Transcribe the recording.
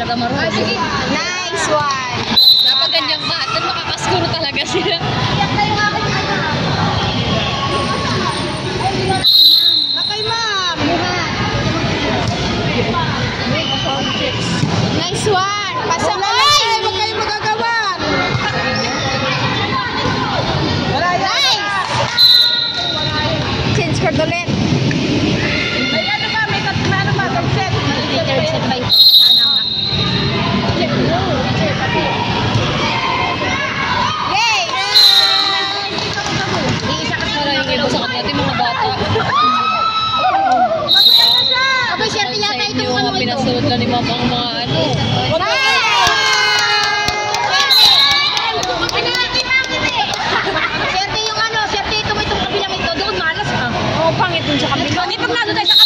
talaga marunong. Sige. Nice one. Dapat ganyang bata, makakaskuro talaga sila. Bakay, ma'am. Nice one. Pasok na. Huwag kayo magagawa. Nice. Change card ulit. May ano ba? May ano ba? Third set. Third set ba ito? Sana nga. Yay! Iisa kasi wala yung ibo sa kanila. Ito yung mga bata. Ako, syempre yata itong yung ano mga ito. pinasulot lang ni mama ang mga ano. Syempre yung ano, syempre itong kabilang ito. Doon malas ka. Oo, pangit dun sa kabila. Pag nado tayo sa